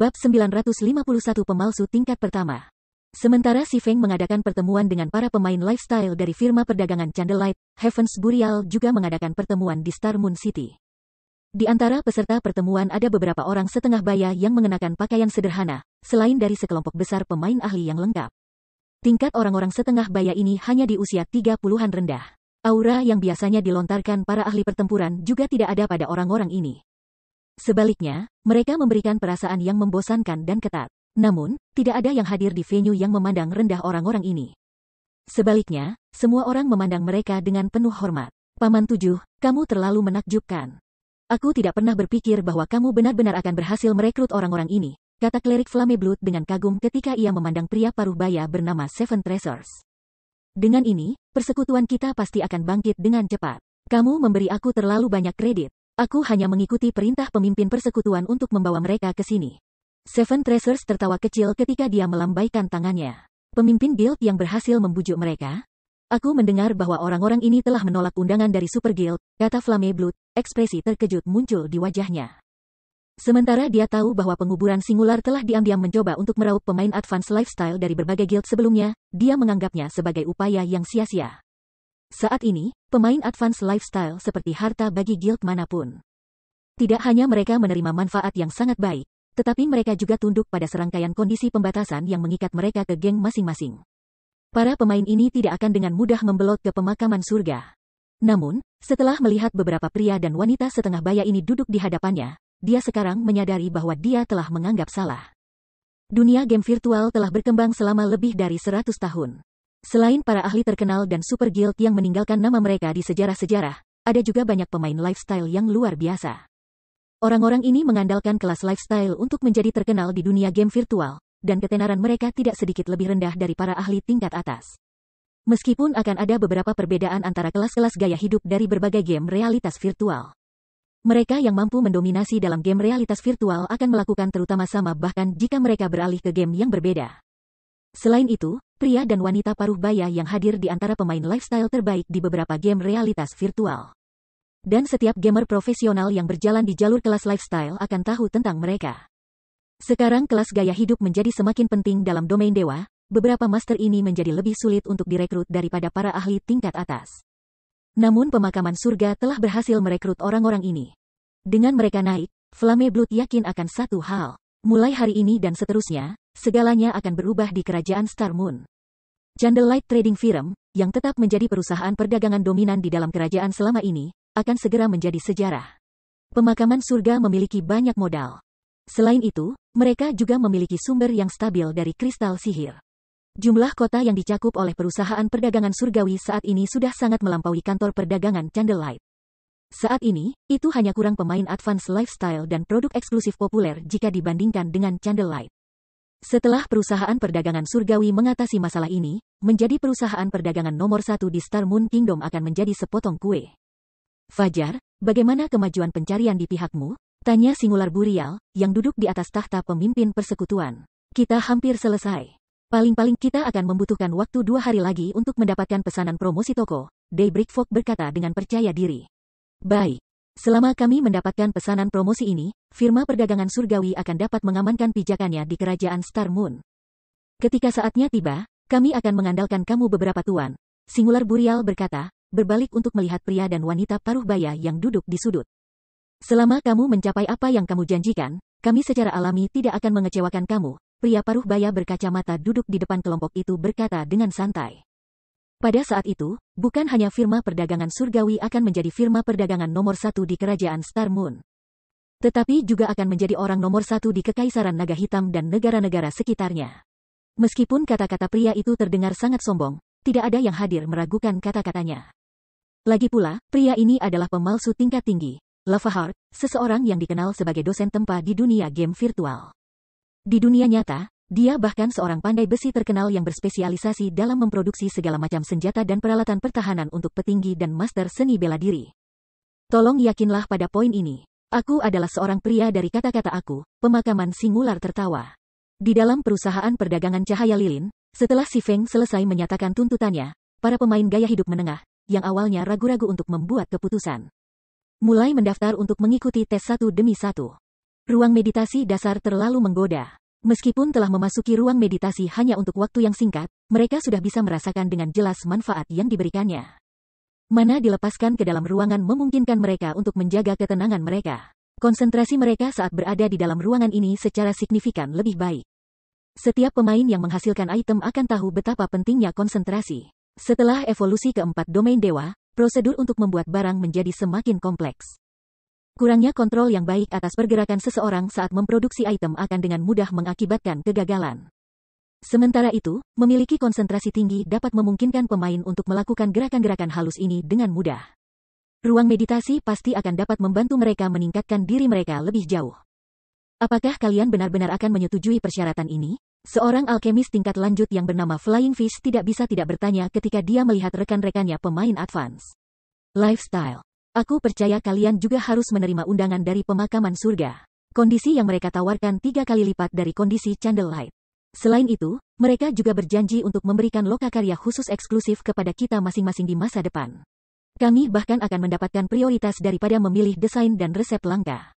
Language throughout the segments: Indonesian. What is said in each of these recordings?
Bab 951 Pemalsu Tingkat Pertama. Sementara Si Feng mengadakan pertemuan dengan para pemain lifestyle dari firma perdagangan Candlelight, Heavens Burial juga mengadakan pertemuan di Star Moon City. Di antara peserta pertemuan ada beberapa orang setengah baya yang mengenakan pakaian sederhana, selain dari sekelompok besar pemain ahli yang lengkap. Tingkat orang-orang setengah baya ini hanya di usia 30-an rendah. Aura yang biasanya dilontarkan para ahli pertempuran juga tidak ada pada orang-orang ini. Sebaliknya, mereka memberikan perasaan yang membosankan dan ketat. Namun, tidak ada yang hadir di venue yang memandang rendah orang-orang ini. Sebaliknya, semua orang memandang mereka dengan penuh hormat. Paman Tujuh, kamu terlalu menakjubkan. Aku tidak pernah berpikir bahwa kamu benar-benar akan berhasil merekrut orang-orang ini, kata klerik Flameblood dengan kagum ketika ia memandang pria paruh baya bernama Seven Treasures. Dengan ini, persekutuan kita pasti akan bangkit dengan cepat. Kamu memberi aku terlalu banyak kredit. Aku hanya mengikuti perintah pemimpin persekutuan untuk membawa mereka ke sini. Seven Treasures tertawa kecil ketika dia melambaikan tangannya. Pemimpin guild yang berhasil membujuk mereka? Aku mendengar bahwa orang-orang ini telah menolak undangan dari Super Guild, kata Flameblood, ekspresi terkejut muncul di wajahnya. Sementara dia tahu bahwa penguburan singular telah diam-diam mencoba untuk meraup pemain advance lifestyle dari berbagai guild sebelumnya, dia menganggapnya sebagai upaya yang sia-sia. Saat ini, pemain advance lifestyle seperti harta bagi guild manapun. Tidak hanya mereka menerima manfaat yang sangat baik, tetapi mereka juga tunduk pada serangkaian kondisi pembatasan yang mengikat mereka ke geng masing-masing. Para pemain ini tidak akan dengan mudah membelot ke pemakaman surga. Namun, setelah melihat beberapa pria dan wanita setengah baya ini duduk di hadapannya, dia sekarang menyadari bahwa dia telah menganggap salah. Dunia game virtual telah berkembang selama lebih dari 100 tahun. Selain para ahli terkenal dan super guild yang meninggalkan nama mereka di sejarah-sejarah, ada juga banyak pemain lifestyle yang luar biasa. Orang-orang ini mengandalkan kelas lifestyle untuk menjadi terkenal di dunia game virtual, dan ketenaran mereka tidak sedikit lebih rendah dari para ahli tingkat atas. Meskipun akan ada beberapa perbedaan antara kelas-kelas gaya hidup dari berbagai game realitas virtual. Mereka yang mampu mendominasi dalam game realitas virtual akan melakukan terutama sama bahkan jika mereka beralih ke game yang berbeda. Selain itu, pria dan wanita paruh baya yang hadir di antara pemain lifestyle terbaik di beberapa game realitas virtual. Dan setiap gamer profesional yang berjalan di jalur kelas lifestyle akan tahu tentang mereka. Sekarang kelas gaya hidup menjadi semakin penting dalam domain dewa, beberapa master ini menjadi lebih sulit untuk direkrut daripada para ahli tingkat atas. Namun pemakaman surga telah berhasil merekrut orang-orang ini. Dengan mereka naik, Flameblood yakin akan satu hal. Mulai hari ini dan seterusnya, segalanya akan berubah di kerajaan Star Moon. Candlelight Trading Firm, yang tetap menjadi perusahaan perdagangan dominan di dalam kerajaan selama ini, akan segera menjadi sejarah. Pemakaman surga memiliki banyak modal. Selain itu, mereka juga memiliki sumber yang stabil dari kristal sihir. Jumlah kota yang dicakup oleh perusahaan perdagangan surgawi saat ini sudah sangat melampaui kantor perdagangan Candlelight. Saat ini, itu hanya kurang pemain advance lifestyle dan produk eksklusif populer jika dibandingkan dengan Candlelight. Setelah perusahaan perdagangan surgawi mengatasi masalah ini, menjadi perusahaan perdagangan nomor 1 di Star Moon Kingdom akan menjadi sepotong kue. Fajar, bagaimana kemajuan pencarian di pihakmu? Tanya Singular Burial, yang duduk di atas tahta pemimpin persekutuan. Kita hampir selesai. Paling-paling kita akan membutuhkan waktu 2 hari lagi untuk mendapatkan pesanan promosi toko, Daybreak Fog berkata dengan percaya diri. Baik. Selama kami mendapatkan pesanan promosi ini, firma perdagangan surgawi akan dapat mengamankan pijakannya di kerajaan Star Moon. Ketika saatnya tiba, kami akan mengandalkan kamu beberapa tuan. Singular Burial berkata, berbalik untuk melihat pria dan wanita paruh baya yang duduk di sudut. Selama kamu mencapai apa yang kamu janjikan, kami secara alami tidak akan mengecewakan kamu. Pria paruh baya berkacamata duduk di depan kelompok itu berkata dengan santai. Pada saat itu, bukan hanya firma perdagangan surgawi akan menjadi firma perdagangan nomor 1 di kerajaan Star Moon. Tetapi juga akan menjadi orang nomor 1 di Kekaisaran Naga Hitam dan negara-negara sekitarnya. Meskipun kata-kata pria itu terdengar sangat sombong, tidak ada yang hadir meragukan kata-katanya. Lagi pula, pria ini adalah pemalsu tingkat tinggi, Lava Heart, seseorang yang dikenal sebagai dosen tempa di dunia game virtual. Di dunia nyata, dia bahkan seorang pandai besi terkenal yang berspesialisasi dalam memproduksi segala macam senjata dan peralatan pertahanan untuk petinggi dan master seni bela diri. Tolong yakinlah pada poin ini. Aku adalah seorang pria dari kata-kata aku, pemakaman singular tertawa. Di dalam perusahaan perdagangan cahaya lilin, setelah Si Feng selesai menyatakan tuntutannya, para pemain gaya hidup menengah, yang awalnya ragu-ragu untuk membuat keputusan, mulai mendaftar untuk mengikuti tes satu demi satu. Ruang meditasi dasar terlalu menggoda. Meskipun telah memasuki ruang meditasi hanya untuk waktu yang singkat, mereka sudah bisa merasakan dengan jelas manfaat yang diberikannya. Mana dilepaskan ke dalam ruangan memungkinkan mereka untuk menjaga ketenangan mereka. Konsentrasi mereka saat berada di dalam ruangan ini secara signifikan lebih baik. Setiap pemain yang menghasilkan item akan tahu betapa pentingnya konsentrasi. Setelah evolusi keempat domain dewa, prosedur untuk membuat barang menjadi semakin kompleks. Kurangnya kontrol yang baik atas pergerakan seseorang saat memproduksi item akan dengan mudah mengakibatkan kegagalan. Sementara itu, memiliki konsentrasi tinggi dapat memungkinkan pemain untuk melakukan gerakan-gerakan halus ini dengan mudah. Ruang meditasi pasti akan dapat membantu mereka meningkatkan diri mereka lebih jauh. Apakah kalian benar-benar akan menyetujui persyaratan ini? Seorang alkemis tingkat lanjut yang bernama Flying Fish tidak bisa tidak bertanya ketika dia melihat rekan-rekannya pemain advance. Lifestyle. Aku percaya kalian juga harus menerima undangan dari pemakaman surga. Kondisi yang mereka tawarkan 3 kali lipat dari kondisi Candlelight. Selain itu, mereka juga berjanji untuk memberikan lokakarya khusus eksklusif kepada kita masing-masing di masa depan. Kami bahkan akan mendapatkan prioritas daripada memilih desain dan resep langka.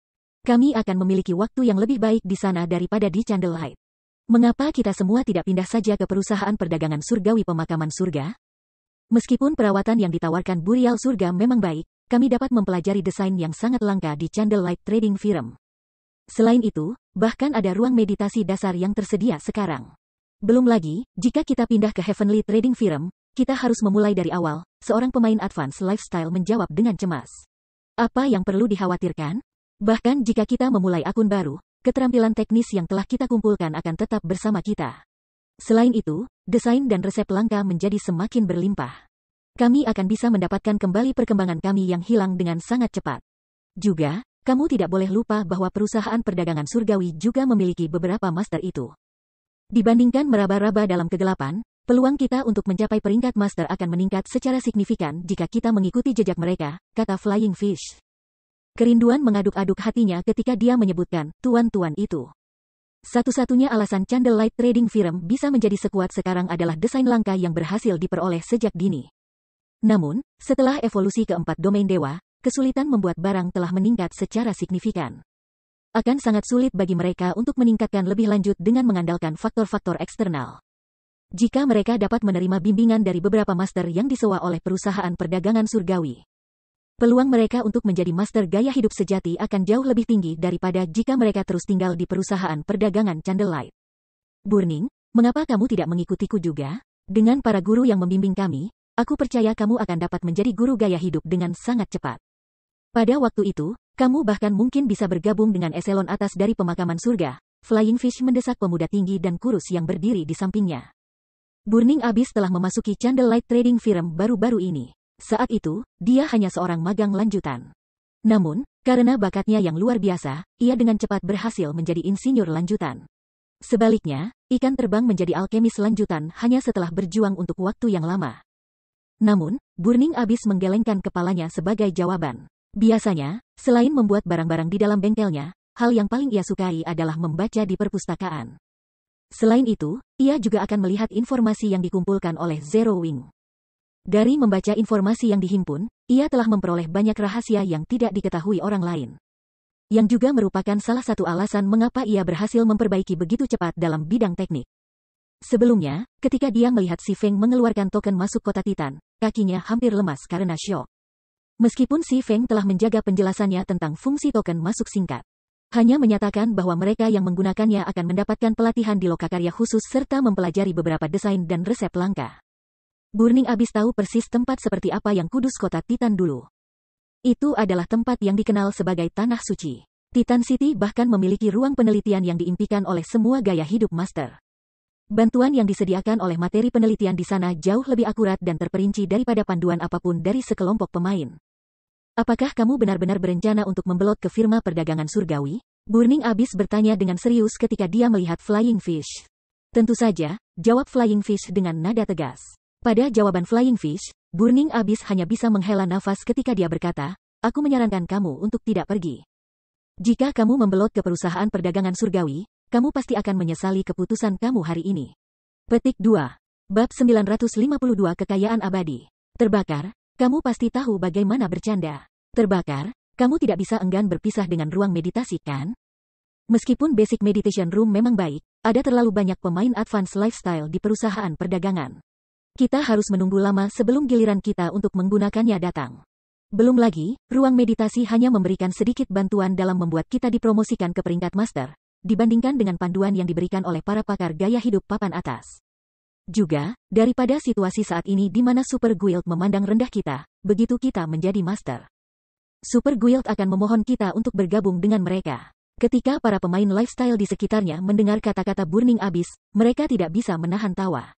Kami akan memiliki waktu yang lebih baik di sana daripada di Candlelight. Mengapa kita semua tidak pindah saja ke perusahaan perdagangan surgawi pemakaman surga? Meskipun perawatan yang ditawarkan Burial Surga memang baik, kami dapat mempelajari desain yang sangat langka di Candlelight Trading Firm. Selain itu, bahkan ada ruang meditasi dasar yang tersedia sekarang. Belum lagi, jika kita pindah ke Heavenly Trading Firm, kita harus memulai dari awal, seorang pemain advance lifestyle menjawab dengan cemas. Apa yang perlu dikhawatirkan? Bahkan jika kita memulai akun baru, keterampilan teknis yang telah kita kumpulkan akan tetap bersama kita. Selain itu, desain dan resep langka menjadi semakin berlimpah. Kami akan bisa mendapatkan kembali perkembangan kami yang hilang dengan sangat cepat. Juga, kamu tidak boleh lupa bahwa perusahaan perdagangan surgawi juga memiliki beberapa master itu. Dibandingkan meraba-raba dalam kegelapan, peluang kita untuk mencapai peringkat master akan meningkat secara signifikan jika kita mengikuti jejak mereka, kata Flying Fish. Kerinduan mengaduk-aduk hatinya ketika dia menyebutkan tuan-tuan itu. Satu-satunya alasan Candlelight Trading Firm bisa menjadi sekuat sekarang adalah desain langka yang berhasil diperoleh sejak dini. Namun, setelah evolusi keempat domain dewa, kesulitan membuat barang telah meningkat secara signifikan. Akan sangat sulit bagi mereka untuk meningkatkan lebih lanjut dengan mengandalkan faktor-faktor eksternal. Jika mereka dapat menerima bimbingan dari beberapa master yang disewa oleh perusahaan perdagangan surgawi, peluang mereka untuk menjadi master gaya hidup sejati akan jauh lebih tinggi daripada jika mereka terus tinggal di perusahaan perdagangan Candlelight. Burning, mengapa kamu tidak mengikutiku juga? Dengan para guru yang membimbing kami, aku percaya kamu akan dapat menjadi guru gaya hidup dengan sangat cepat. Pada waktu itu, kamu bahkan mungkin bisa bergabung dengan eselon atas dari pemakaman surga. Flying Fish mendesak pemuda tinggi dan kurus yang berdiri di sampingnya. Burning Abyss telah memasuki Candlelight Trading Firm baru-baru ini. Saat itu, dia hanya seorang magang lanjutan. Namun, karena bakatnya yang luar biasa, ia dengan cepat berhasil menjadi insinyur lanjutan. Sebaliknya, ikan terbang menjadi alkemis lanjutan hanya setelah berjuang untuk waktu yang lama. Namun, Burning Abyss menggelengkan kepalanya sebagai jawaban. Biasanya, selain membuat barang-barang di dalam bengkelnya, hal yang paling ia sukai adalah membaca di perpustakaan. Selain itu, ia juga akan melihat informasi yang dikumpulkan oleh Zero Wing. Dari membaca informasi yang dihimpun, ia telah memperoleh banyak rahasia yang tidak diketahui orang lain. Yang juga merupakan salah satu alasan mengapa ia berhasil memperbaiki begitu cepat dalam bidang teknik. Sebelumnya, ketika dia melihat Si Feng mengeluarkan token masuk kota Titan, kakinya hampir lemas karena syok. Meskipun Si Feng telah menjaga penjelasannya tentang fungsi token masuk singkat, hanya menyatakan bahwa mereka yang menggunakannya akan mendapatkan pelatihan di lokakarya khusus serta mempelajari beberapa desain dan resep langka. Burning Abyss tahu persis tempat seperti apa yang kudus kota Titan dulu. Itu adalah tempat yang dikenal sebagai Tanah Suci. Titan City bahkan memiliki ruang penelitian yang diimpikan oleh semua gaya hidup master. Bantuan yang disediakan oleh materi penelitian di sana jauh lebih akurat dan terperinci daripada panduan apapun dari sekelompok pemain. Apakah kamu benar-benar berencana untuk membelot ke firma perdagangan surgawi? Burning Abyss bertanya dengan serius ketika dia melihat Flying Fish. Tentu saja, jawab Flying Fish dengan nada tegas. Pada jawaban Flying Fish, Burning Abyss hanya bisa menghela nafas ketika dia berkata, aku menyarankan kamu untuk tidak pergi. Jika kamu membelot ke perusahaan perdagangan surgawi, kamu pasti akan menyesali keputusan kamu hari ini. Petik 2. Bab 952 Kekayaan Abadi. Terbakar, kamu pasti tahu bagaimana bercanda. Terbakar, kamu tidak bisa enggan berpisah dengan ruang meditasi kan? Meskipun Basic Meditation Room memang baik, ada terlalu banyak pemain advance lifestyle di perusahaan perdagangan. Kita harus menunggu lama sebelum giliran kita untuk menggunakannya datang. Belum lagi, ruang meditasi hanya memberikan sedikit bantuan dalam membuat kita dipromosikan ke peringkat master, dibandingkan dengan panduan yang diberikan oleh para pakar gaya hidup papan atas. Juga, daripada situasi saat ini di mana Super Guild memandang rendah kita, begitu kita menjadi master. Super Guild akan memohon kita untuk bergabung dengan mereka. Ketika para pemain lifestyle di sekitarnya mendengar kata-kata Burning Abyss, mereka tidak bisa menahan tawa.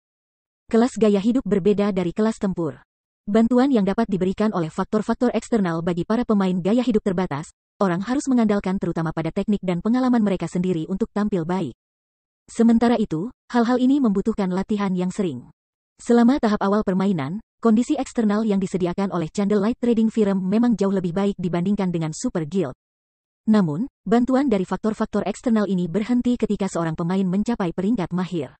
Kelas gaya hidup berbeda dari kelas tempur. Bantuan yang dapat diberikan oleh faktor-faktor eksternal bagi para pemain gaya hidup terbatas, orang harus mengandalkan terutama pada teknik dan pengalaman mereka sendiri untuk tampil baik. Sementara itu, hal-hal ini membutuhkan latihan yang sering. Selama tahap awal permainan, kondisi eksternal yang disediakan oleh Candlelight Trading Firm memang jauh lebih baik dibandingkan dengan Super Guild. Namun, bantuan dari faktor-faktor eksternal ini berhenti ketika seorang pemain mencapai peringkat mahir.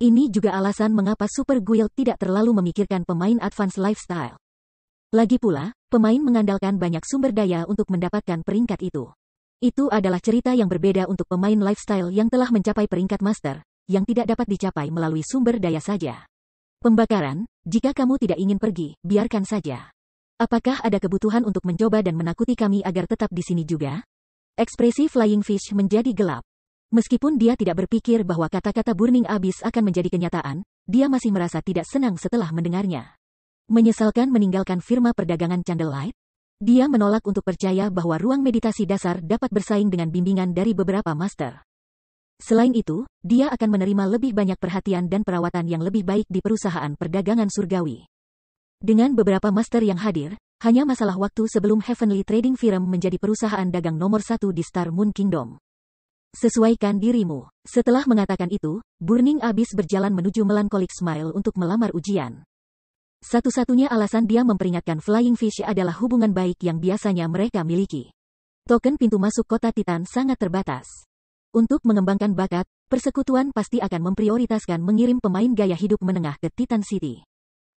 Ini juga alasan mengapa Super Guild tidak terlalu memikirkan pemain advance lifestyle. Lagi pula, pemain mengandalkan banyak sumber daya untuk mendapatkan peringkat itu. Itu adalah cerita yang berbeda untuk pemain lifestyle yang telah mencapai peringkat master, yang tidak dapat dicapai melalui sumber daya saja. Pembakaran, jika kamu tidak ingin pergi, biarkan saja. Apakah ada kebutuhan untuk mencoba dan menakuti kami agar tetap di sini juga? Ekspresi Flying Fish menjadi gelap. Meskipun dia tidak berpikir bahwa kata-kata Burning Abyss akan menjadi kenyataan, dia masih merasa tidak senang setelah mendengarnya. Menyesalkan meninggalkan firma perdagangan Candlelight? Dia menolak untuk percaya bahwa ruang meditasi dasar dapat bersaing dengan bimbingan dari beberapa master. Selain itu, dia akan menerima lebih banyak perhatian dan perawatan yang lebih baik di perusahaan perdagangan surgawi. Dengan beberapa master yang hadir, hanya masalah waktu sebelum Heavenly Trading Firm menjadi perusahaan dagang nomor 1 di Star Moon Kingdom. Sesuaikan dirimu. Setelah mengatakan itu, Burning Abyss berjalan menuju Melancholic Smile untuk melamar ujian. Satu-satunya alasan dia memperingatkan Flying Fish adalah hubungan baik yang biasanya mereka miliki. Token pintu masuk kota Titan sangat terbatas. Untuk mengembangkan bakat, persekutuan pasti akan memprioritaskan mengirim pemain gaya hidup menengah ke Titan City.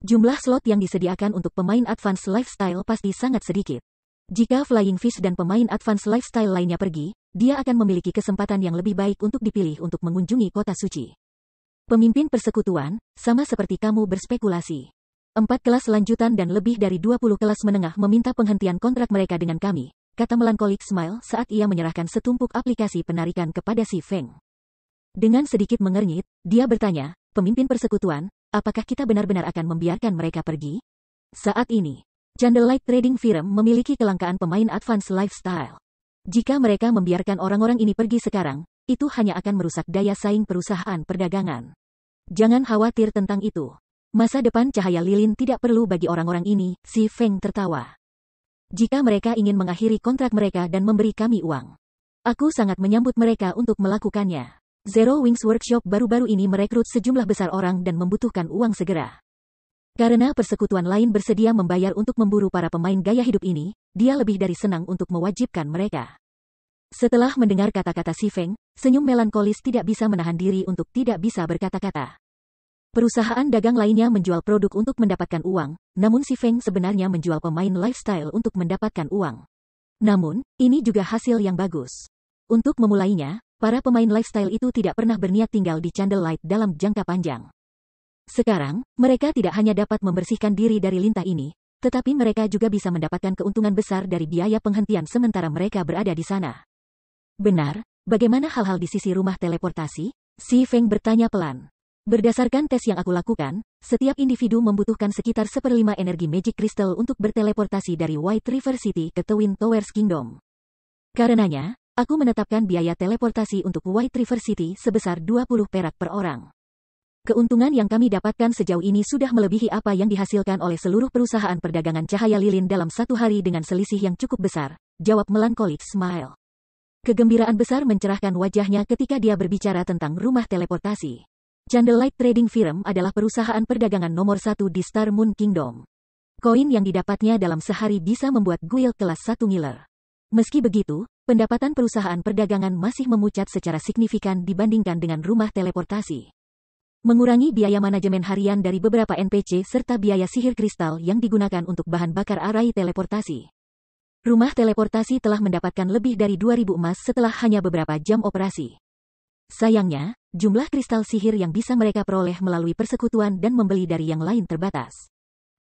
Jumlah slot yang disediakan untuk pemain advance lifestyle pasti sangat sedikit. Jika Flying Fish dan pemain advance lifestyle lainnya pergi, dia akan memiliki kesempatan yang lebih baik untuk dipilih untuk mengunjungi kota suci. Pemimpin persekutuan, sama seperti kamu berspekulasi. 4 kelas lanjutan dan lebih dari 20 kelas menengah meminta penghentian kontrak mereka dengan kami, kata Melancholic Smile saat ia menyerahkan setumpuk aplikasi penarikan kepada si Feng. Dengan sedikit mengernyit, dia bertanya, pemimpin persekutuan, apakah kita benar-benar akan membiarkan mereka pergi? Saat ini, Candlelight Trading Firm memiliki kelangkaan pemain advance lifestyle. Jika mereka membiarkan orang-orang ini pergi sekarang, itu hanya akan merusak daya saing perusahaan perdagangan. Jangan khawatir tentang itu. Masa depan cahaya lilin tidak perlu bagi orang-orang ini, si Feng tertawa. Jika mereka ingin mengakhiri kontrak mereka dan memberi kami uang, aku sangat menyambut mereka untuk melakukannya. Zero Wings Workshop baru-baru ini merekrut sejumlah besar orang dan membutuhkan uang segera. Karena persekutuan lain bersedia membayar untuk memburu para pemain gaya hidup ini, dia lebih dari senang untuk mewajibkan mereka. Setelah mendengar kata-kata si Feng, senyum melankolis tidak bisa menahan diri untuk tidak bisa berkata-kata. Perusahaan dagang lainnya menjual produk untuk mendapatkan uang, namun si Feng sebenarnya menjual pemain lifestyle untuk mendapatkan uang. Namun, ini juga hasil yang bagus. Untuk memulainya, para pemain lifestyle itu tidak pernah berniat tinggal di Candlelight dalam jangka panjang. Sekarang, mereka tidak hanya dapat membersihkan diri dari lintah ini, tetapi mereka juga bisa mendapatkan keuntungan besar dari biaya penghentian sementara mereka berada di sana. Benar, bagaimana hal-hal di sisi rumah teleportasi? Si Feng bertanya pelan. Berdasarkan tes yang aku lakukan, setiap individu membutuhkan sekitar 1/5 energi Magic Crystal untuk berteleportasi dari White River City ke Twin Towers Kingdom. Karenanya, aku menetapkan biaya teleportasi untuk White River City sebesar 20 perak per orang. Keuntungan yang kami dapatkan sejauh ini sudah melebihi apa yang dihasilkan oleh seluruh perusahaan perdagangan cahaya lilin dalam satu hari dengan selisih yang cukup besar, jawab Melancholic Smile. Kegembiraan besar mencerahkan wajahnya ketika dia berbicara tentang rumah teleportasi. Candlelight Trading Firm adalah perusahaan perdagangan nomor 1 di Star Moon Kingdom. Koin yang didapatnya dalam sehari bisa membuat guild kelas 1 ngiler. Meski begitu, pendapatan perusahaan perdagangan masih memucat secara signifikan dibandingkan dengan rumah teleportasi. Mengurangi biaya manajemen harian dari beberapa NPC serta biaya sihir kristal yang digunakan untuk bahan bakar arai teleportasi. Rumah teleportasi telah mendapatkan lebih dari 2.000 emas setelah hanya beberapa jam operasi. Sayangnya, jumlah kristal sihir yang bisa mereka peroleh melalui persekutuan dan membeli dari yang lain terbatas.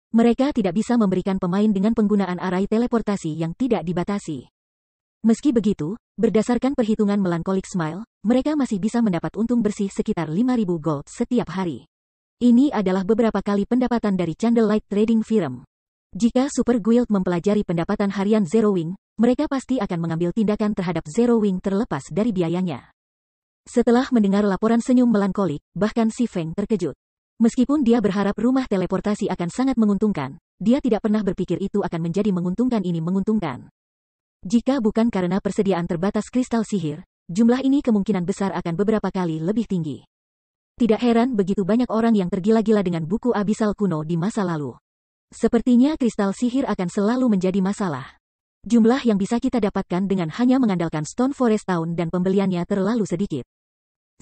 Mereka tidak bisa memberikan pemain dengan penggunaan arai teleportasi yang tidak dibatasi. Meski begitu, berdasarkan perhitungan Melancholic Smile, mereka masih bisa mendapat untung bersih sekitar 5.000 gold setiap hari. Ini adalah beberapa kali pendapatan dari Candlelight Trading Firm. Jika Super Guild mempelajari pendapatan harian Zero Wing, mereka pasti akan mengambil tindakan terhadap Zero Wing terlepas dari biayanya. Setelah mendengar laporan senyum melankolik, bahkan Si Feng terkejut. Meskipun dia berharap rumah teleportasi akan sangat menguntungkan, dia tidak pernah berpikir itu akan menjadi menguntungkan. Jika bukan karena persediaan terbatas kristal sihir, jumlah ini kemungkinan besar akan beberapa kali lebih tinggi. Tidak heran begitu banyak orang yang tergila-gila dengan buku Abyssal kuno di masa lalu. Sepertinya kristal sihir akan selalu menjadi masalah. Jumlah yang bisa kita dapatkan dengan hanya mengandalkan Stone Forest Town dan pembeliannya terlalu sedikit.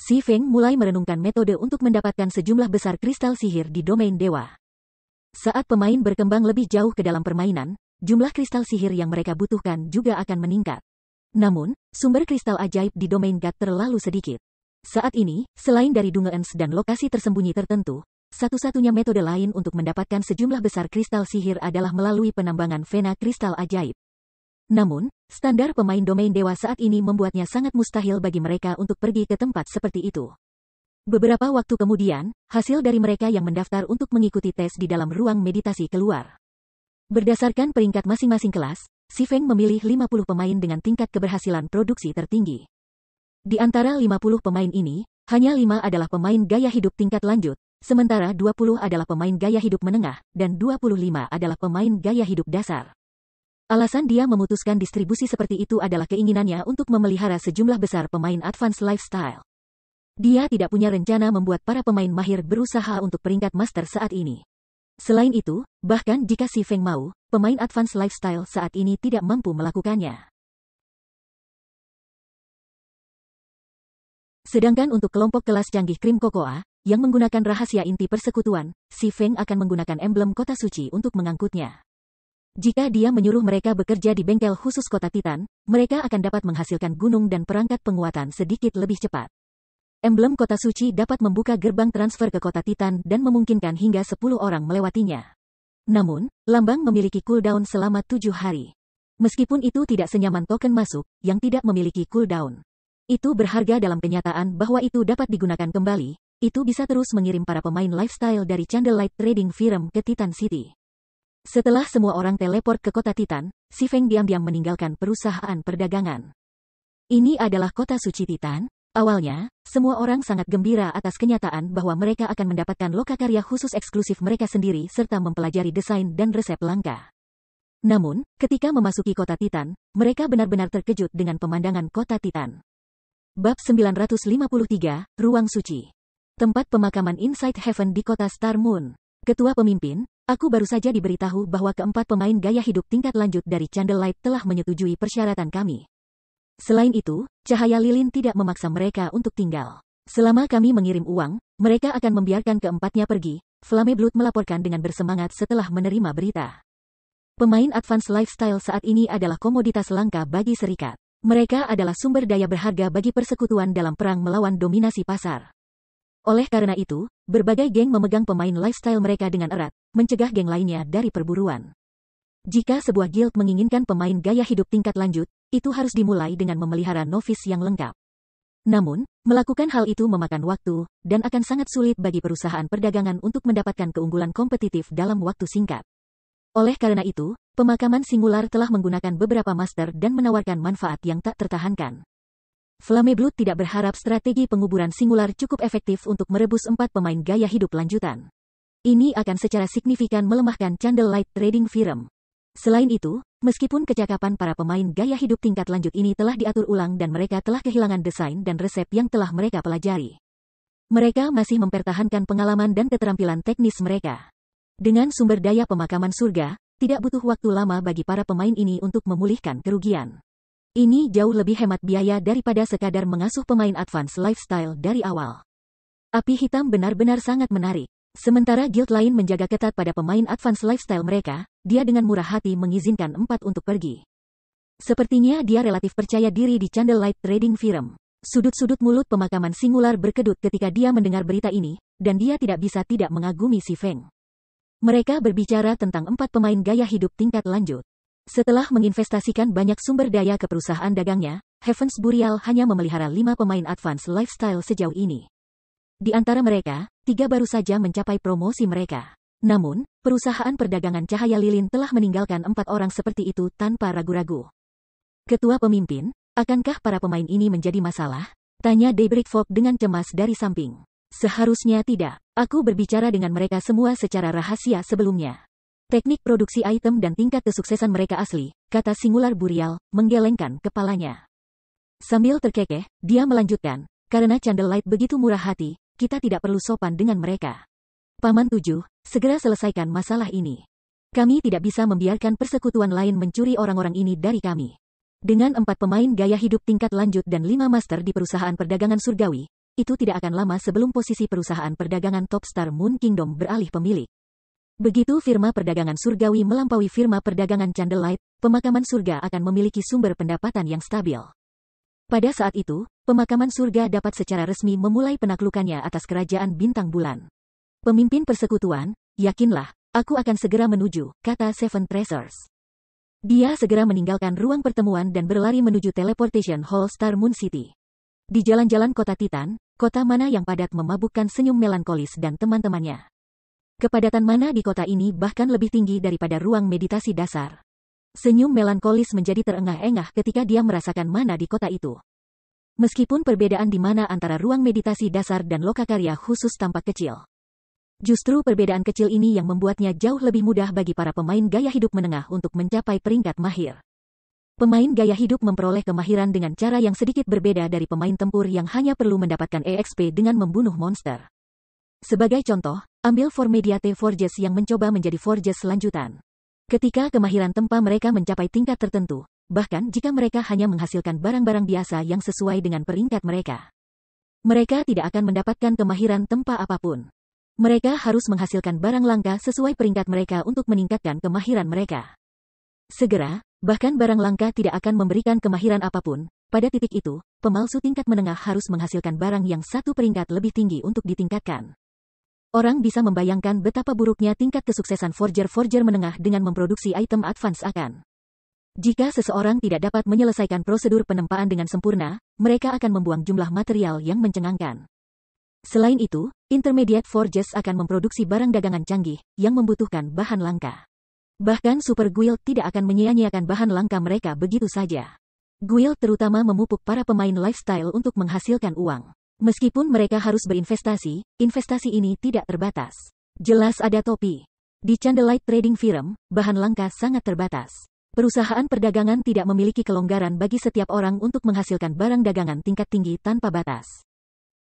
Si Feng mulai merenungkan metode untuk mendapatkan sejumlah besar kristal sihir di domain dewa. Saat pemain berkembang lebih jauh ke dalam permainan, jumlah kristal sihir yang mereka butuhkan juga akan meningkat. Namun, sumber kristal ajaib di domain God terlalu sedikit. Saat ini, selain dari Dungeons dan lokasi tersembunyi tertentu, satu-satunya metode lain untuk mendapatkan sejumlah besar kristal sihir adalah melalui penambangan vena kristal ajaib. Namun, standar pemain domain dewa saat ini membuatnya sangat mustahil bagi mereka untuk pergi ke tempat seperti itu. Beberapa waktu kemudian, hasil dari mereka yang mendaftar untuk mengikuti tes di dalam ruang meditasi keluar. Berdasarkan peringkat masing-masing kelas, Si Feng memilih 50 pemain dengan tingkat keberhasilan produksi tertinggi. Di antara 50 pemain ini, hanya 5 adalah pemain gaya hidup tingkat lanjut, sementara 20 adalah pemain gaya hidup menengah, dan 25 adalah pemain gaya hidup dasar. Alasan dia memutuskan distribusi seperti itu adalah keinginannya untuk memelihara sejumlah besar pemain advance lifestyle. Dia tidak punya rencana membuat para pemain mahir berusaha untuk peringkat master saat ini. Selain itu, bahkan jika Si Feng mau, pemain advance lifestyle saat ini tidak mampu melakukannya. Sedangkan untuk kelompok kelas canggih Krim Kokoa, yang menggunakan rahasia inti persekutuan, Si Feng akan menggunakan emblem kota suci untuk mengangkutnya. Jika dia menyuruh mereka bekerja di bengkel khusus kota Titan, mereka akan dapat menghasilkan gunung dan perangkat penguatan sedikit lebih cepat. Emblem kota suci dapat membuka gerbang transfer ke kota Titan dan memungkinkan hingga 10 orang melewatinya. Namun, lambang memiliki cooldown selama 7 hari. Meskipun itu tidak senyaman token masuk, yang tidak memiliki cooldown. Itu berharga dalam kenyataan bahwa itu dapat digunakan kembali, itu bisa terus mengirim para pemain lifestyle dari Candlelight Trading Firm ke Titan City. Setelah semua orang teleport ke kota Titan, Si Feng diam-diam meninggalkan perusahaan perdagangan. Ini adalah kota suci Titan. Awalnya, semua orang sangat gembira atas kenyataan bahwa mereka akan mendapatkan lokakarya khusus eksklusif mereka sendiri serta mempelajari desain dan resep langka. Namun, ketika memasuki kota Titan, mereka benar-benar terkejut dengan pemandangan kota Titan. Bab 953, Ruang Suci. Tempat pemakaman Inside Heaven di kota Star Moon. Ketua pemimpin, aku baru saja diberitahu bahwa keempat pemain gaya hidup tingkat lanjut dari Candlelight telah menyetujui persyaratan kami. Selain itu, cahaya lilin tidak memaksa mereka untuk tinggal. Selama kami mengirim uang, mereka akan membiarkan keempatnya pergi, Flame Blood melaporkan dengan bersemangat setelah menerima berita. Pemain advance lifestyle saat ini adalah komoditas langka bagi serikat. Mereka adalah sumber daya berharga bagi persekutuan dalam perang melawan dominasi pasar. Oleh karena itu, berbagai geng memegang pemain lifestyle mereka dengan erat, mencegah geng lainnya dari perburuan. Jika sebuah guild menginginkan pemain gaya hidup tingkat lanjut, itu harus dimulai dengan memelihara novice yang lengkap. Namun, melakukan hal itu memakan waktu, dan akan sangat sulit bagi perusahaan perdagangan untuk mendapatkan keunggulan kompetitif dalam waktu singkat. Oleh karena itu, pemakaman singular telah menggunakan beberapa master dan menawarkan manfaat yang tak tertahankan. Flame Blood tidak berharap strategi penguburan singular cukup efektif untuk merebus 4 pemain gaya hidup lanjutan. Ini akan secara signifikan melemahkan Candlelight Trading Firm. Selain itu, meskipun kecakapan para pemain gaya hidup tingkat lanjut ini telah diatur ulang dan mereka telah kehilangan desain dan resep yang telah mereka pelajari, mereka masih mempertahankan pengalaman dan keterampilan teknis mereka. Dengan sumber daya pemakaman surga, tidak butuh waktu lama bagi para pemain ini untuk memulihkan kerugian. Ini jauh lebih hemat biaya daripada sekadar mengasuh pemain advance lifestyle dari awal. Api hitam benar-benar sangat menarik. Sementara guild lain menjaga ketat pada pemain advance lifestyle mereka, dia dengan murah hati mengizinkan 4 untuk pergi. Sepertinya dia relatif percaya diri di Candlelight Trading Firm. Sudut-sudut mulut pemakaman singular berkedut ketika dia mendengar berita ini, dan dia tidak bisa tidak mengagumi si Feng. Mereka berbicara tentang 4 pemain gaya hidup tingkat lanjut. Setelah menginvestasikan banyak sumber daya ke perusahaan dagangnya, Heavens Burial hanya memelihara 5 pemain advance lifestyle sejauh ini. Di antara mereka, 3 baru saja mencapai promosi mereka. Namun, perusahaan perdagangan cahaya lilin telah meninggalkan 4 orang seperti itu tanpa ragu-ragu. Ketua pemimpin, akankah para pemain ini menjadi masalah? Tanya Daybreak Fog dengan cemas dari samping. Seharusnya tidak. Aku berbicara dengan mereka semua secara rahasia sebelumnya. Teknik produksi item dan tingkat kesuksesan mereka asli, kata Singular Burial, menggelengkan kepalanya. Sambil terkekeh, dia melanjutkan, karena Candlelight begitu murah hati, kita tidak perlu sopan dengan mereka. Paman 7, segera selesaikan masalah ini. Kami tidak bisa membiarkan persekutuan lain mencuri orang-orang ini dari kami. Dengan 4 pemain gaya hidup tingkat lanjut dan 5 master di perusahaan perdagangan surgawi, itu tidak akan lama sebelum posisi perusahaan perdagangan Top Star Moon Kingdom beralih pemilik. Begitu firma perdagangan surgawi melampaui firma perdagangan Candlelight, pemakaman surga akan memiliki sumber pendapatan yang stabil. Pada saat itu, pemakaman surga dapat secara resmi memulai penaklukannya atas kerajaan bintang bulan. Pemimpin persekutuan, yakinlah, aku akan segera menuju, kata Seven Treasures. Dia segera meninggalkan ruang pertemuan dan berlari menuju Teleportation Hall Star Moon City. Di jalan-jalan kota Titan, kota mana yang padat memabukkan senyum melankolis dan teman-temannya. Kepadatan mana di kota ini bahkan lebih tinggi daripada ruang meditasi dasar. Senyum melankolis menjadi terengah-engah ketika dia merasakan mana di kota itu. Meskipun perbedaan di mana antara ruang meditasi dasar dan lokakarya khusus tampak kecil. Justru perbedaan kecil ini yang membuatnya jauh lebih mudah bagi para pemain gaya hidup menengah untuk mencapai peringkat mahir. Pemain gaya hidup memperoleh kemahiran dengan cara yang sedikit berbeda dari pemain tempur yang hanya perlu mendapatkan EXP dengan membunuh monster. Sebagai contoh, ambil Formediate Forges yang mencoba menjadi Forges lanjutan. Ketika kemahiran tempa mereka mencapai tingkat tertentu, bahkan jika mereka hanya menghasilkan barang-barang biasa yang sesuai dengan peringkat mereka, mereka tidak akan mendapatkan kemahiran tempa apapun. Mereka harus menghasilkan barang langka sesuai peringkat mereka untuk meningkatkan kemahiran mereka. Segera, bahkan barang langka tidak akan memberikan kemahiran apapun. Pada titik itu, pemalsu tingkat menengah harus menghasilkan barang yang 1 peringkat lebih tinggi untuk ditingkatkan. Orang bisa membayangkan betapa buruknya tingkat kesuksesan forger-forger menengah dengan memproduksi item advance akan. Jika seseorang tidak dapat menyelesaikan prosedur penempaan dengan sempurna, mereka akan membuang jumlah material yang mencengangkan. Selain itu, Intermediate Forges akan memproduksi barang dagangan canggih, yang membutuhkan bahan langka. Bahkan Super Guild tidak akan menyia-nyiakan bahan langka mereka begitu saja. Guild terutama memupuk para pemain lifestyle untuk menghasilkan uang. Meskipun mereka harus berinvestasi, investasi ini tidak terbatas. Jelas ada topi. Di Candlelight Trading Firm, bahan langka sangat terbatas. Perusahaan perdagangan tidak memiliki kelonggaran bagi setiap orang untuk menghasilkan barang dagangan tingkat tinggi tanpa batas.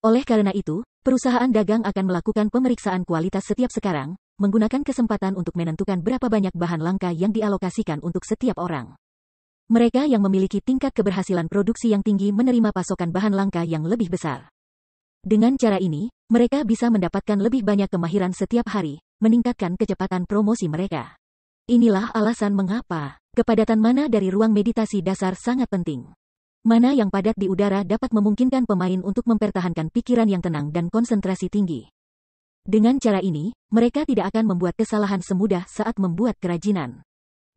Oleh karena itu, perusahaan dagang akan melakukan pemeriksaan kualitas setiap sekarang, menggunakan kesempatan untuk menentukan berapa banyak bahan langka yang dialokasikan untuk setiap orang. Mereka yang memiliki tingkat keberhasilan produksi yang tinggi menerima pasokan bahan langka yang lebih besar. Dengan cara ini, mereka bisa mendapatkan lebih banyak kemahiran setiap hari, meningkatkan kecepatan promosi mereka. Inilah alasan mengapa kepadatan mana dari ruang meditasi dasar sangat penting. Mana yang padat di udara dapat memungkinkan pemain untuk mempertahankan pikiran yang tenang dan konsentrasi tinggi. Dengan cara ini, mereka tidak akan membuat kesalahan semudah saat membuat kerajinan.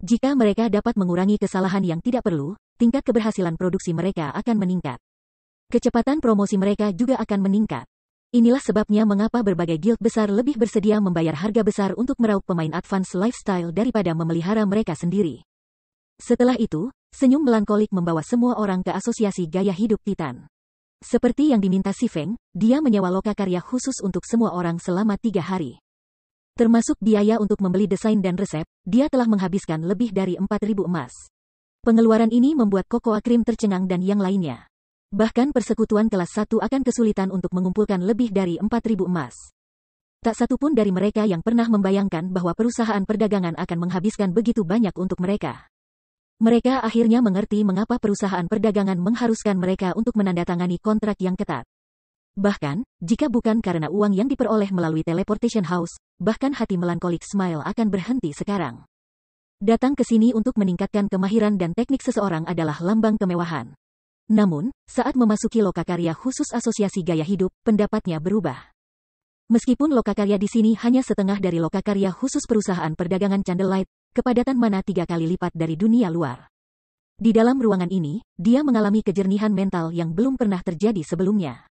Jika mereka dapat mengurangi kesalahan yang tidak perlu, tingkat keberhasilan produksi mereka akan meningkat. Kecepatan promosi mereka juga akan meningkat. Inilah sebabnya mengapa berbagai guild besar lebih bersedia membayar harga besar untuk meraup pemain advance lifestyle daripada memelihara mereka sendiri. Setelah itu, senyum melankolik membawa semua orang ke asosiasi gaya hidup Titan. Seperti yang diminta si Feng, dia menyewa lokakarya khusus untuk semua orang selama 3 hari. Termasuk biaya untuk membeli desain dan resep, dia telah menghabiskan lebih dari 4.000 emas. Pengeluaran ini membuat Cocoa Cream tercengang dan yang lainnya. Bahkan persekutuan kelas 1 akan kesulitan untuk mengumpulkan lebih dari 4.000 emas. Tak satu pun dari mereka yang pernah membayangkan bahwa perusahaan perdagangan akan menghabiskan begitu banyak untuk mereka. Mereka akhirnya mengerti mengapa perusahaan perdagangan mengharuskan mereka untuk menandatangani kontrak yang ketat. Bahkan, jika bukan karena uang yang diperoleh melalui Teleportation House, bahkan hati melankolik Smile akan berhenti sekarang. Datang ke sini untuk meningkatkan kemahiran dan teknik seseorang adalah lambang kemewahan. Namun, saat memasuki lokakarya khusus asosiasi gaya hidup, pendapatnya berubah. Meskipun lokakarya di sini hanya setengah dari lokakarya khusus perusahaan perdagangan Candlelight, kepadatan mana 3 kali lipat dari dunia luar. Di dalam ruangan ini, dia mengalami kejernihan mental yang belum pernah terjadi sebelumnya.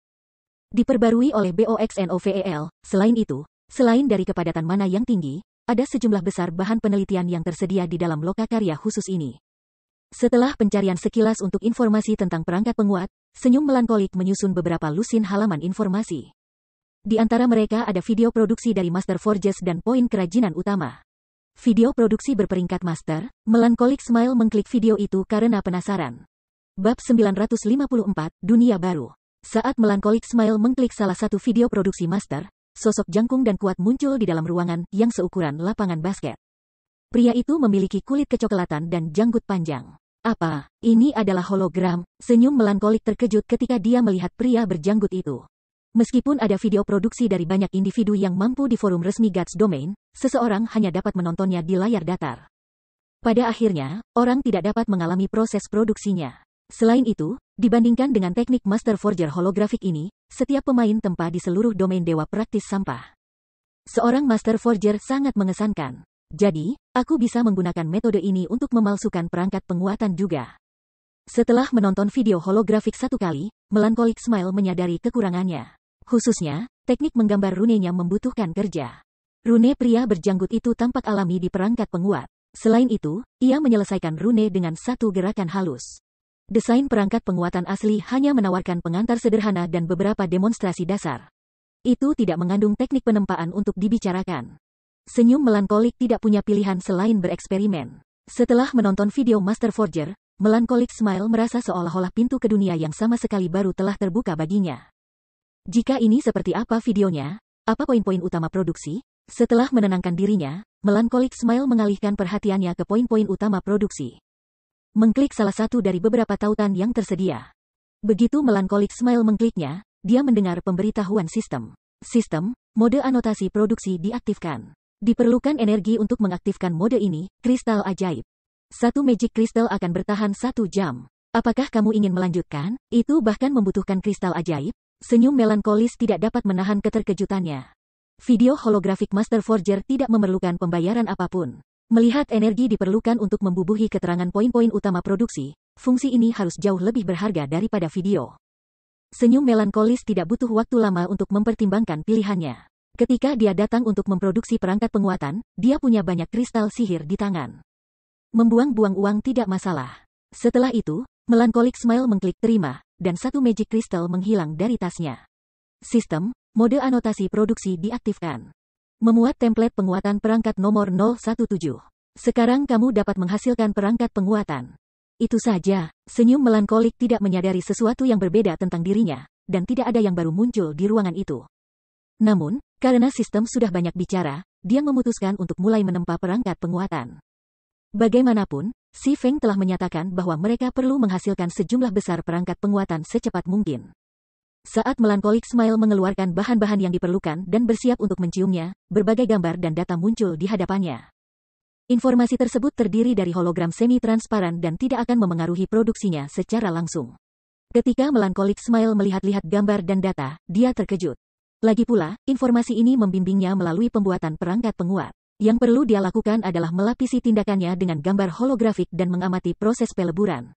Diperbarui oleh BOXNOVEL, selain itu, selain dari kepadatan mana yang tinggi, ada sejumlah besar bahan penelitian yang tersedia di dalam lokakarya khusus ini. Setelah pencarian sekilas untuk informasi tentang perangkat penguat, senyum melankolik menyusun beberapa lusin halaman informasi. Di antara mereka ada video produksi dari Master Forges dan poin kerajinan utama. Video produksi berperingkat Master, Melancholic Smile mengklik video itu karena penasaran. Bab 954, Dunia Baru. Saat Melancholic Smile mengklik salah satu video produksi Master, sosok jangkung dan kuat muncul di dalam ruangan yang seukuran lapangan basket. Pria itu memiliki kulit kecoklatan dan janggut panjang. Apa? Ini adalah hologram. Senyum melankolik terkejut ketika dia melihat pria berjanggut itu. Meskipun ada video produksi dari banyak individu yang mampu di forum resmi Gods Domain, seseorang hanya dapat menontonnya di layar datar. Pada akhirnya, orang tidak dapat mengalami proses produksinya. Selain itu, dibandingkan dengan teknik Master Forger holografik ini, setiap pemain tempa di seluruh domain dewa praktis sampah. Seorang Master Forger sangat mengesankan. Jadi, aku bisa menggunakan metode ini untuk memalsukan perangkat penguatan juga. Setelah menonton video holografik 1 kali, Melancholic Smile menyadari kekurangannya. Khususnya, teknik menggambar runenya membutuhkan kerja. Rune pria berjanggut itu tampak alami di perangkat penguat. Selain itu, ia menyelesaikan rune dengan satu gerakan halus. Desain perangkat penguatan asli hanya menawarkan pengantar sederhana dan beberapa demonstrasi dasar. Itu tidak mengandung teknik penempaan untuk dibicarakan. Senyum melankolik tidak punya pilihan selain bereksperimen. Setelah menonton video Master Forger, Melancholic Smile merasa seolah-olah pintu ke dunia yang sama sekali baru telah terbuka baginya. Jika ini seperti apa videonya? Apa poin-poin utama produksi? Setelah menenangkan dirinya, Melancholic Smile mengalihkan perhatiannya ke poin-poin utama produksi. Mengklik salah satu dari beberapa tautan yang tersedia. Begitu Melancholic Smile mengkliknya, dia mendengar pemberitahuan sistem. Sistem, mode anotasi produksi diaktifkan. Diperlukan energi untuk mengaktifkan mode ini, kristal ajaib. 1 magic crystal akan bertahan 1 jam. Apakah kamu ingin melanjutkan? Itu bahkan membutuhkan kristal ajaib? Senyum melankolis tidak dapat menahan keterkejutannya. Video holografik Master Forger tidak memerlukan pembayaran apapun. Melihat energi diperlukan untuk membubuhi keterangan poin-poin utama produksi, fungsi ini harus jauh lebih berharga daripada video. Senyum melankolis tidak butuh waktu lama untuk mempertimbangkan pilihannya. Ketika dia datang untuk memproduksi perangkat penguatan, dia punya banyak kristal sihir di tangan. Membuang-buang uang tidak masalah. Setelah itu, Melancholic Smile mengklik terima, dan 1 magic crystal menghilang dari tasnya. Sistem, mode anotasi produksi diaktifkan. Memuat template penguatan perangkat nomor 017. Sekarang kamu dapat menghasilkan perangkat penguatan. Itu saja, senyum melankolik tidak menyadari sesuatu yang berbeda tentang dirinya, dan tidak ada yang baru muncul di ruangan itu. Namun, karena sistem sudah banyak bicara, dia memutuskan untuk mulai menempa perangkat penguatan. Bagaimanapun, Si Feng telah menyatakan bahwa mereka perlu menghasilkan sejumlah besar perangkat penguatan secepat mungkin. Saat Melancholic Smile mengeluarkan bahan-bahan yang diperlukan dan bersiap untuk menciumnya, berbagai gambar dan data muncul di hadapannya. Informasi tersebut terdiri dari hologram semi-transparan dan tidak akan memengaruhi produksinya secara langsung. Ketika Melancholic Smile melihat-lihat gambar dan data, dia terkejut. Lagi pula, informasi ini membimbingnya melalui pembuatan perangkat penguat. Yang perlu dia lakukan adalah melapisi tindakannya dengan gambar holografik dan mengamati proses peleburan.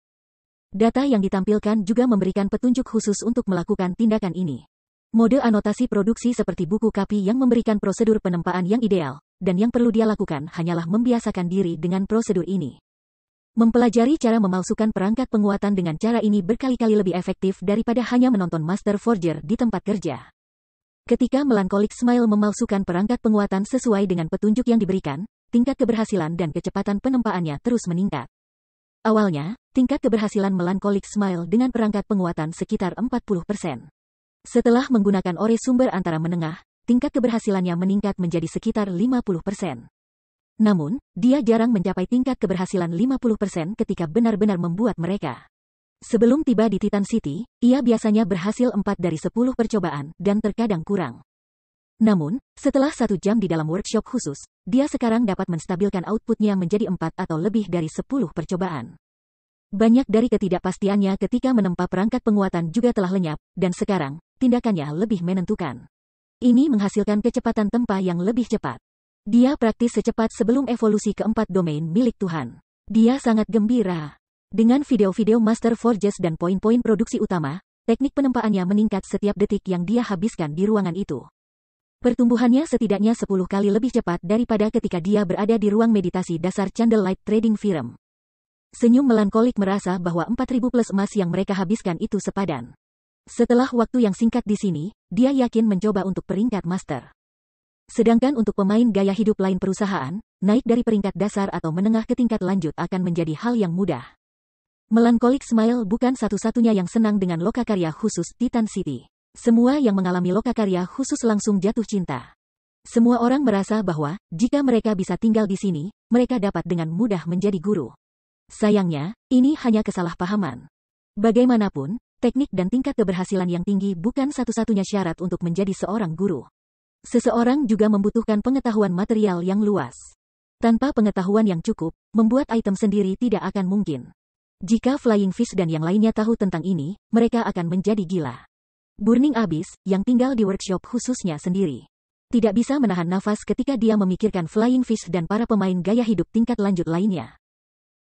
Data yang ditampilkan juga memberikan petunjuk khusus untuk melakukan tindakan ini. Mode anotasi produksi seperti buku kapi yang memberikan prosedur penempaan yang ideal, dan yang perlu dia lakukan hanyalah membiasakan diri dengan prosedur ini. Mempelajari cara memalsukan perangkat penguatan dengan cara ini berkali-kali lebih efektif daripada hanya menonton Master Forger di tempat kerja. Ketika Melancholic Smile memalsukan perangkat penguatan sesuai dengan petunjuk yang diberikan, tingkat keberhasilan dan kecepatan penempaannya terus meningkat. Awalnya, tingkat keberhasilan Melancholic Smile dengan perangkat penguatan sekitar 40%. Setelah menggunakan ore sumber antara menengah, tingkat keberhasilannya meningkat menjadi sekitar 50%. Namun, dia jarang mencapai tingkat keberhasilan 50% ketika benar-benar membuat mereka. Sebelum tiba di Titan City, ia biasanya berhasil 4 dari 10 percobaan, dan terkadang kurang. Namun, setelah 1 jam di dalam workshop khusus, dia sekarang dapat menstabilkan outputnya menjadi 4 atau lebih dari 10 percobaan. Banyak dari ketidakpastiannya ketika menempa perangkat penguatan juga telah lenyap, dan sekarang, tindakannya lebih menentukan. Ini menghasilkan kecepatan tempa yang lebih cepat. Dia praktis secepat sebelum evolusi keempat domain milik Tuhan. Dia sangat gembira. Dengan video-video Master Forges dan poin-poin produksi utama, teknik penempaannya meningkat setiap detik yang dia habiskan di ruangan itu. Pertumbuhannya setidaknya 10 kali lebih cepat daripada ketika dia berada di ruang meditasi dasar Candlelight Trading Firm. Senyum melankolik merasa bahwa 4.000 plus emas yang mereka habiskan itu sepadan. Setelah waktu yang singkat di sini, dia yakin mencoba untuk peringkat master. Sedangkan untuk pemain gaya hidup lain perusahaan, naik dari peringkat dasar atau menengah ke tingkat lanjut akan menjadi hal yang mudah. Melankolik Smile bukan satu-satunya yang senang dengan lokakarya khusus Titan City. Semua yang mengalami lokakarya khusus langsung jatuh cinta. Semua orang merasa bahwa, jika mereka bisa tinggal di sini, mereka dapat dengan mudah menjadi guru. Sayangnya, ini hanya kesalahpahaman. Bagaimanapun, teknik dan tingkat keberhasilan yang tinggi bukan satu-satunya syarat untuk menjadi seorang guru. Seseorang juga membutuhkan pengetahuan material yang luas. Tanpa pengetahuan yang cukup, membuat item sendiri tidak akan mungkin. Jika Flying Fish dan yang lainnya tahu tentang ini, mereka akan menjadi gila. Burning Abyss, yang tinggal di workshop khususnya sendiri, tidak bisa menahan nafas ketika dia memikirkan Flying Fish dan para pemain gaya hidup tingkat lanjut lainnya.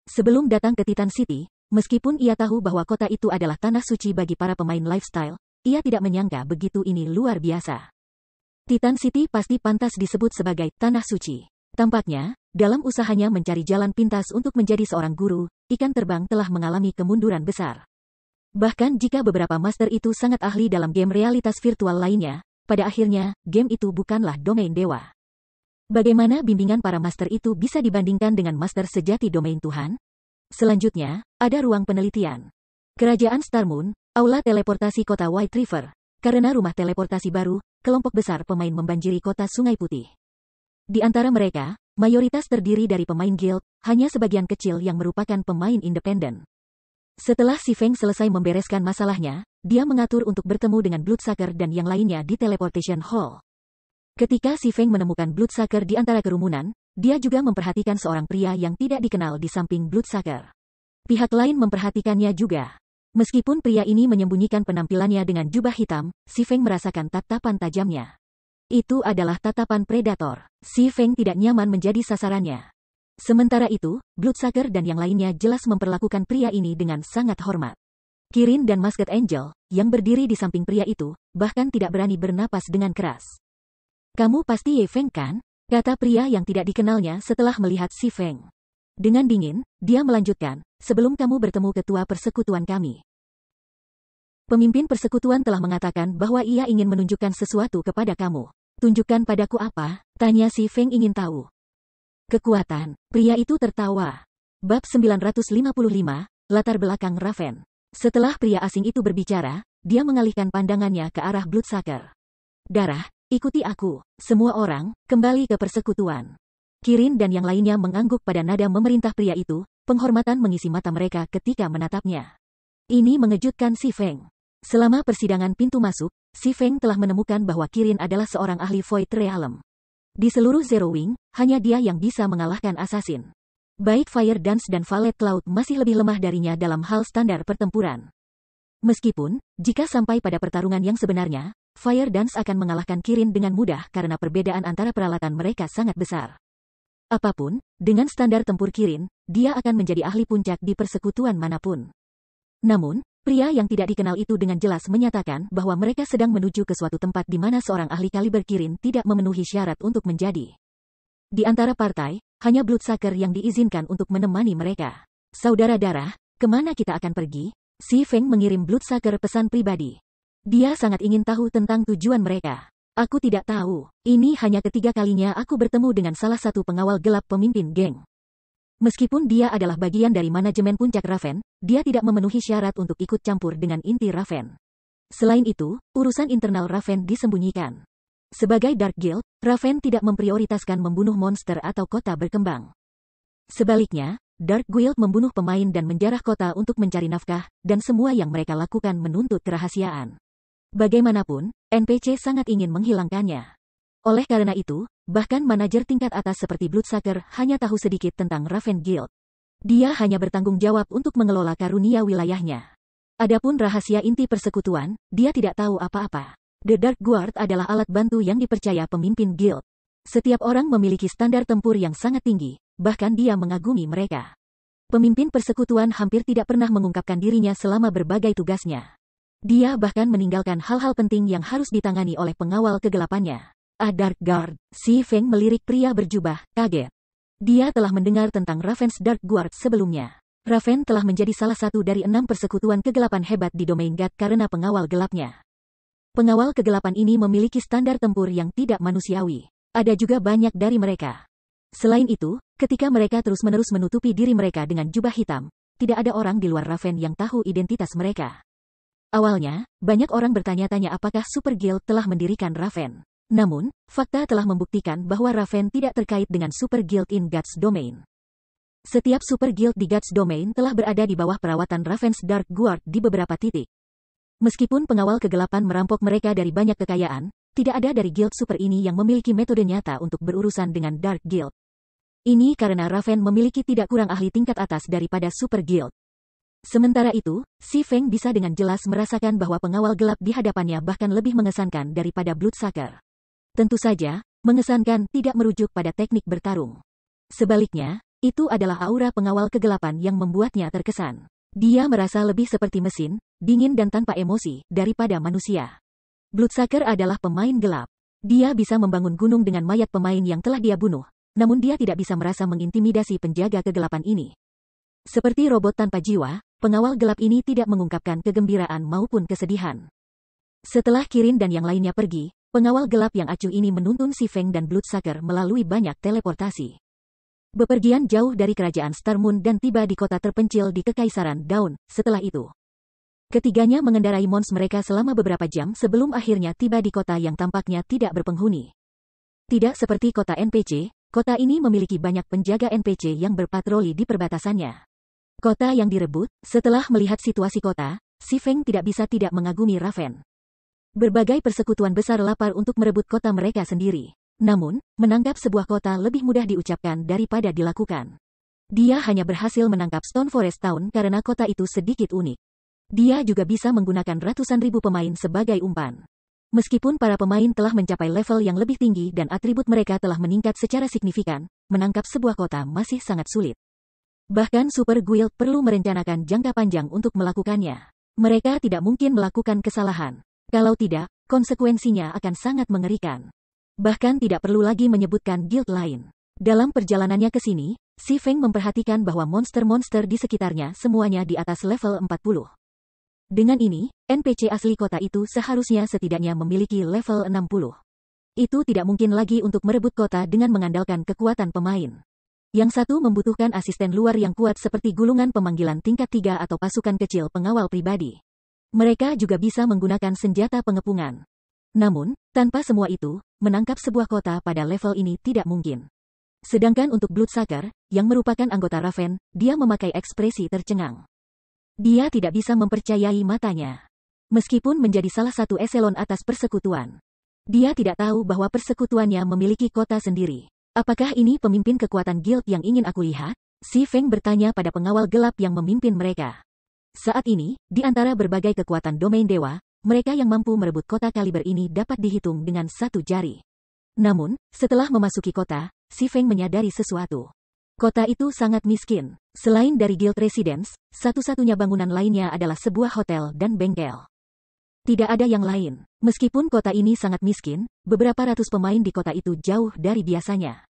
Sebelum datang ke Titan City, meskipun ia tahu bahwa kota itu adalah tanah suci bagi para pemain lifestyle, ia tidak menyangka begitu ini luar biasa. Titan City pasti pantas disebut sebagai tanah suci. Tampaknya, dalam usahanya mencari jalan pintas untuk menjadi seorang guru, ikan terbang telah mengalami kemunduran besar. Bahkan jika beberapa master itu sangat ahli dalam game realitas virtual lainnya, pada akhirnya, game itu bukanlah domain dewa. Bagaimana bimbingan para master itu bisa dibandingkan dengan master sejati domain Tuhan? Selanjutnya, ada ruang penelitian. Kerajaan Star Moon, aula teleportasi kota White River. Karena rumah teleportasi baru, kelompok besar pemain membanjiri kota Sungai Putih. Di antara mereka, mayoritas terdiri dari pemain guild, hanya sebagian kecil yang merupakan pemain independen. Setelah Si Feng selesai membereskan masalahnya, dia mengatur untuk bertemu dengan Bloodsucker dan yang lainnya di Teleportation Hall. Ketika Si Feng menemukan Bloodsucker di antara kerumunan, dia juga memperhatikan seorang pria yang tidak dikenal di samping Bloodsucker. Pihak lain memperhatikannya juga. Meskipun pria ini menyembunyikan penampilannya dengan jubah hitam, Si Feng merasakan tatapan tajamnya. Itu adalah tatapan predator. Si Feng tidak nyaman menjadi sasarannya. Sementara itu, Bloodsucker dan yang lainnya jelas memperlakukan pria ini dengan sangat hormat. Kirin dan Masked Angel, yang berdiri di samping pria itu, bahkan tidak berani bernapas dengan keras. "Kamu pasti Ye Feng kan?" kata pria yang tidak dikenalnya setelah melihat Si Feng. Dengan dingin, dia melanjutkan, "Sebelum kamu bertemu ketua persekutuan kami. Pemimpin persekutuan telah mengatakan bahwa ia ingin menunjukkan sesuatu kepada kamu." "Tunjukkan padaku apa?" tanya Si Feng ingin tahu. "Kekuatan." Pria itu tertawa. Bab 955, latar belakang Raven. Setelah pria asing itu berbicara, dia mengalihkan pandangannya ke arah Bloodsucker. "Darah, ikuti aku. Semua orang, kembali ke persekutuan." Kirin dan yang lainnya mengangguk pada nada memerintah pria itu, penghormatan mengisi mata mereka ketika menatapnya. Ini mengejutkan Si Feng. Selama persidangan pintu masuk, Si Feng telah menemukan bahwa Kirin adalah seorang ahli Void Realm. Di seluruh Zero Wing, hanya dia yang bisa mengalahkan assassin. Baik Fire Dance dan Valet Cloud masih lebih lemah darinya dalam hal standar pertempuran. Meskipun, jika sampai pada pertarungan yang sebenarnya, Fire Dance akan mengalahkan Kirin dengan mudah karena perbedaan antara peralatan mereka sangat besar. Apapun, dengan standar tempur Kirin, dia akan menjadi ahli puncak di persekutuan manapun. Namun, pria yang tidak dikenal itu dengan jelas menyatakan bahwa mereka sedang menuju ke suatu tempat di mana seorang ahli kaliber Kirin tidak memenuhi syarat untuk menjadi. Di antara partai, hanya Bloodsucker yang diizinkan untuk menemani mereka. "Saudara darah, kemana kita akan pergi?" Si Feng mengirim Bloodsucker pesan pribadi. Dia sangat ingin tahu tentang tujuan mereka. "Aku tidak tahu. Ini hanya ketiga kalinya aku bertemu dengan salah satu pengawal gelap pemimpin geng. Meskipun dia adalah bagian dari manajemen puncak Raven, dia tidak memenuhi syarat untuk ikut campur dengan inti Raven. Selain itu, urusan internal Raven disembunyikan. Sebagai Dark Guild, Raven tidak memprioritaskan membunuh monster atau kota berkembang. Sebaliknya, Dark Guild membunuh pemain dan menjarah kota untuk mencari nafkah, dan semua yang mereka lakukan menuntut kerahasiaan. Bagaimanapun, NPC sangat ingin menghilangkannya. Oleh karena itu, bahkan manajer tingkat atas seperti Bloodsucker hanya tahu sedikit tentang Raven Guild. Dia hanya bertanggung jawab untuk mengelola karunia wilayahnya. Adapun rahasia inti persekutuan, dia tidak tahu apa-apa. The Dark Guard adalah alat bantu yang dipercaya pemimpin guild. Setiap orang memiliki standar tempur yang sangat tinggi, bahkan dia mengagumi mereka. Pemimpin persekutuan hampir tidak pernah mengungkapkan dirinya selama berbagai tugasnya. Dia bahkan meninggalkan hal-hal penting yang harus ditangani oleh pengawal kegelapannya. A Dark Guard, Si Feng melirik pria berjubah, kaget. Dia telah mendengar tentang Raven's Dark Guard sebelumnya. Raven telah menjadi salah satu dari 6 persekutuan kegelapan hebat di domain God karena pengawal gelapnya. Pengawal kegelapan ini memiliki standar tempur yang tidak manusiawi. Ada juga banyak dari mereka. Selain itu, ketika mereka terus-menerus menutupi diri mereka dengan jubah hitam, tidak ada orang di luar Raven yang tahu identitas mereka. Awalnya, banyak orang bertanya-tanya apakah Super Guild telah mendirikan Raven. Namun, fakta telah membuktikan bahwa Raven tidak terkait dengan Super Guild in God's Domain. Setiap Super Guild di God's Domain telah berada di bawah perawatan Raven's Dark Guard di beberapa titik. Meskipun pengawal kegelapan merampok mereka dari banyak kekayaan, tidak ada dari guild super ini yang memiliki metode nyata untuk berurusan dengan Dark Guild. Ini karena Raven memiliki tidak kurang ahli tingkat atas daripada Super Guild. Sementara itu, Si Feng bisa dengan jelas merasakan bahwa pengawal gelap di hadapannya bahkan lebih mengesankan daripada Bloodsucker. Tentu saja, mengesankan tidak merujuk pada teknik bertarung. Sebaliknya, itu adalah aura pengawal kegelapan yang membuatnya terkesan. Dia merasa lebih seperti mesin, dingin dan tanpa emosi, daripada manusia. Bloodsucker adalah pemain gelap. Dia bisa membangun gunung dengan mayat pemain yang telah dia bunuh, namun dia tidak bisa merasa mengintimidasi penjaga kegelapan ini. Seperti robot tanpa jiwa, pengawal gelap ini tidak mengungkapkan kegembiraan maupun kesedihan. Setelah Kirin dan yang lainnya pergi, pengawal gelap yang acuh ini menuntun Si Feng dan Bloodsucker melalui banyak teleportasi. Bepergian jauh dari kerajaan Star Moon dan tiba di kota terpencil di Kekaisaran Dawn. Setelah itu, ketiganya mengendarai mons mereka selama beberapa jam sebelum akhirnya tiba di kota yang tampaknya tidak berpenghuni. Tidak seperti kota NPC, kota ini memiliki banyak penjaga NPC yang berpatroli di perbatasannya. Kota yang direbut, setelah melihat situasi kota, Si Feng tidak bisa tidak mengagumi Raven. Berbagai persekutuan besar lapar untuk merebut kota mereka sendiri. Namun, menangkap sebuah kota lebih mudah diucapkan daripada dilakukan. Dia hanya berhasil menangkap Stone Forest Town karena kota itu sedikit unik. Dia juga bisa menggunakan ratusan ribu pemain sebagai umpan. Meskipun para pemain telah mencapai level yang lebih tinggi dan atribut mereka telah meningkat secara signifikan, menangkap sebuah kota masih sangat sulit. Bahkan Super Guild perlu merencanakan jangka panjang untuk melakukannya. Mereka tidak mungkin melakukan kesalahan. Kalau tidak, konsekuensinya akan sangat mengerikan. Bahkan tidak perlu lagi menyebutkan guild lain. Dalam perjalanannya ke sini, Si Feng memperhatikan bahwa monster-monster di sekitarnya semuanya di atas level 40. Dengan ini, NPC asli kota itu seharusnya setidaknya memiliki level 60. Itu tidak mungkin lagi untuk merebut kota dengan mengandalkan kekuatan pemain. Yang satu membutuhkan asisten luar yang kuat seperti gulungan pemanggilan tingkat 3 atau pasukan kecil pengawal pribadi. Mereka juga bisa menggunakan senjata pengepungan. Namun, tanpa semua itu, menangkap sebuah kota pada level ini tidak mungkin. Sedangkan untuk Bloodsucker, yang merupakan anggota Raven, dia memakai ekspresi tercengang. Dia tidak bisa mempercayai matanya. Meskipun menjadi salah satu eselon atas persekutuan, dia tidak tahu bahwa persekutuannya memiliki kota sendiri. Apakah ini pemimpin kekuatan guild yang ingin aku lihat? Si Feng bertanya pada pengawal gelap yang memimpin mereka. Saat ini, di antara berbagai kekuatan domain dewa, mereka yang mampu merebut kota kaliber ini dapat dihitung dengan satu jari. Namun, setelah memasuki kota, Si Feng menyadari sesuatu. Kota itu sangat miskin. Selain dari Guild Residence, satu-satunya bangunan lainnya adalah sebuah hotel dan bengkel. Tidak ada yang lain. Meskipun kota ini sangat miskin, beberapa ratus pemain di kota itu jauh dari biasanya.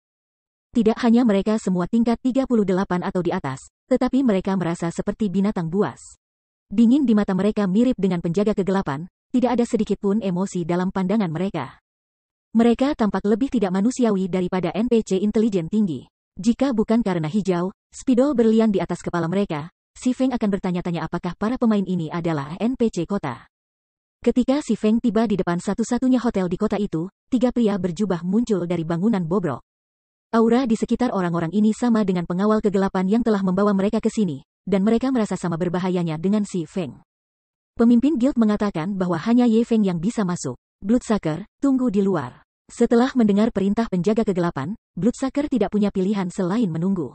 Tidak hanya mereka semua tingkat 38 atau di atas, tetapi mereka merasa seperti binatang buas. Dingin di mata mereka mirip dengan penjaga kegelapan, tidak ada sedikit pun emosi dalam pandangan mereka. Mereka tampak lebih tidak manusiawi daripada NPC intelijen tinggi. Jika bukan karena hijau, spidol berlian di atas kepala mereka, Si Feng akan bertanya-tanya apakah para pemain ini adalah NPC kota. Ketika Si Feng tiba di depan satu-satunya hotel di kota itu, 3 pria berjubah muncul dari bangunan bobrok. Aura di sekitar orang-orang ini sama dengan pengawal kegelapan yang telah membawa mereka ke sini, dan mereka merasa sama berbahayanya dengan Si Feng. Pemimpin guild mengatakan bahwa hanya Ye Feng yang bisa masuk. Bloodsucker, tunggu di luar. Setelah mendengar perintah penjaga kegelapan, Bloodsucker tidak punya pilihan selain menunggu.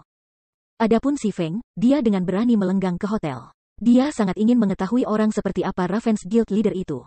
Adapun si Feng, dia dengan berani melenggang ke hotel. Dia sangat ingin mengetahui orang seperti apa Raven's Guild leader itu.